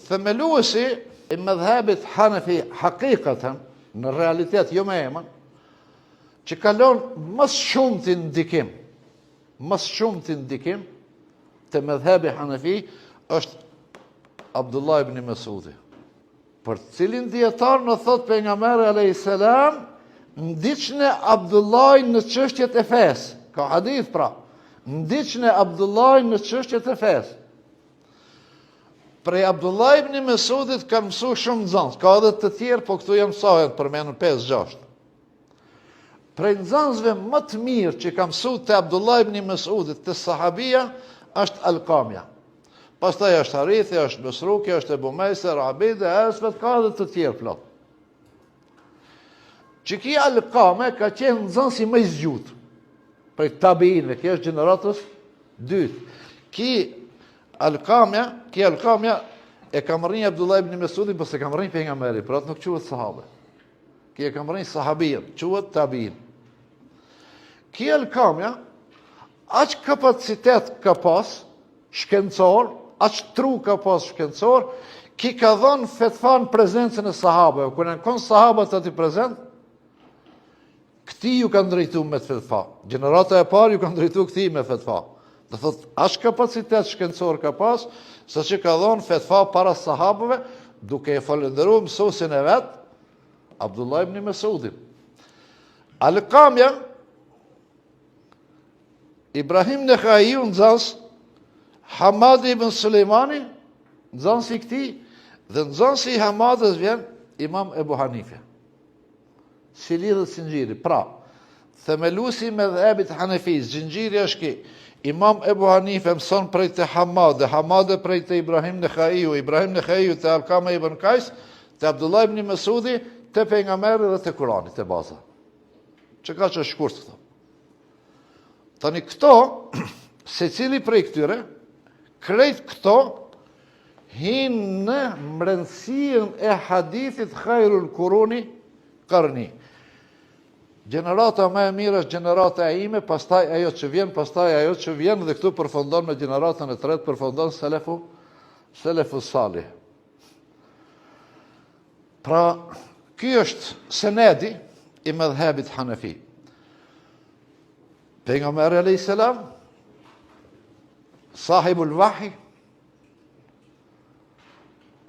Themeluesi i mëdhhabit Hanefi hakikatan, në realitet jo me emën, që kalon më shumë të ndikim të mëdhhabi Hanefi është Abdullah ibn Mesudi, për cilin dietar në thot pejgamberi alayhis salam, ndiqne Abdullah në çështjet e fesë. Ka hadith pra, ndiqne Abdullah në çështjet e fesë. Prej Abdullah ibn Mesudit kanë mësu shumë nxënës, ka edhe të tjerë, po këtu jam mësohet përmendur 5-6. Prej nxënësve më të mirë që ka mësu të Abdullah ibn Mesudit të sahabia është Alkamja. Pastaj është Harithi, është Mesruki, është Ebu Mejser, Abide, Esvet, ka edhe të tjerë plot. Që ki Alkame ka qenë nxënësi më i zgjuar prej tabiinëve, kjo është gjeneratës dytë. Ki Alkamja e ka marrë Abdullah ibn Mesudin, por se ka marrë pejgamberi, por atë nuk quhet sahabe. Ki e ka marrë sahabien, quhet tabiin. Ki Alkamja aq kapacitet ka pas shkencor, aq tru ka pas shkencor, ki ka dhënë fetva në prezencën e sahabëve. Kur janë kon sahabët aty prezent, këti ju kanë drejtu me fetva. Gjenerata e parë ju kanë drejtu këti me fetva. Dhe thot, ashtë kapacitet shkencor ka pas, sa që ka dhonë fetva para sahabëve, duke e falenderu mësusin e vetë, Abdullah ibn Mesudin. Alkamja, Ibrahim Nekhaiu nxënës, Hamad ibn Sulejmani, nxënës i këti, dhe nxënës i Hamadës vjen Imam Ebu Hanife. Si lidhët zinxhiri. Pra, themelusi me dhebit Hanefis, zinxhiri është ki, Imam Ebu Hanife mëson prej të Hamade, Hamade prej të Ibrahim Nekhaiu, Ibrahim Nekhaiu të Alkama ibn Kajs, të Abdullah ibn Mesudi, të pejgamberi dhe të Kurani, të baza. Që ka që shkurt këto. Tani këto, se cili prej këtyre, krejt këto, hinë në mbrëmësinë e hadithit Khairul Kuruni Qarni. Gjenerata më e mirë është gjenerata e ime, pastaj ajo që vjen, dhe këtu përfundon me gjeneratën e tretë, përfundon Selefu Salih. Pra, ky është senedi i mëdhhabit Hanefi. Pejgamberi alayhis salam, sahibul wahi,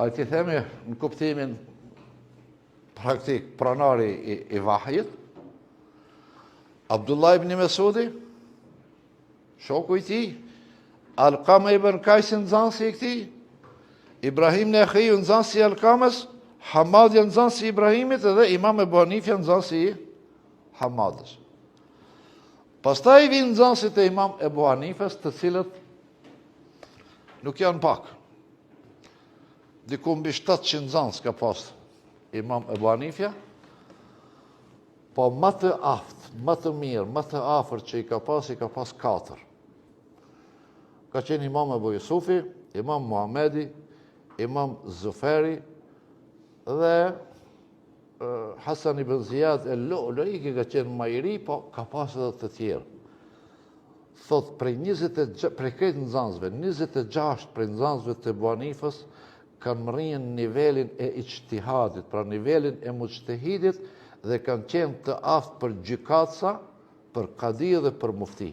a ti themi në kuptimin praktik, pranari i vahjit, Abdullah ibn Mesudi, shoku i tij, Alkama ibn Kajsi nxënësi i këtij, Ibrahim Nekhaiu nxënësi i Alkamës, Hamad nxënësi i Ibrahimit, edhe Imam Ebu Hanife nxënësi i Hamadës. Pastaj vijnë nxënësit e Imam Ebu Hanifes, të cilët nuk janë pak. Diku mbi 700 nxënës ka pas Imam Ebu Hanife, po më të aftë, më të mirë, më të afër që i ka pas 4. Ka qenë Imam Ebu Jusufi, Imam Muhamedi, Imam Zuferi dhe Hasan ibn Ziyad el-Lu'lu'i, ka qenë më i ri, po ka pas edhe të tjerë. Thot, prej këtë nxënësve, 26 prej nxënësve të Ebu Hanifes kanë mrien nivelin e ijtihadit, pra nivelin e mujtehidit, dhe kanë qenë të aftë për gjykatësa, për kadi dhe për mufti.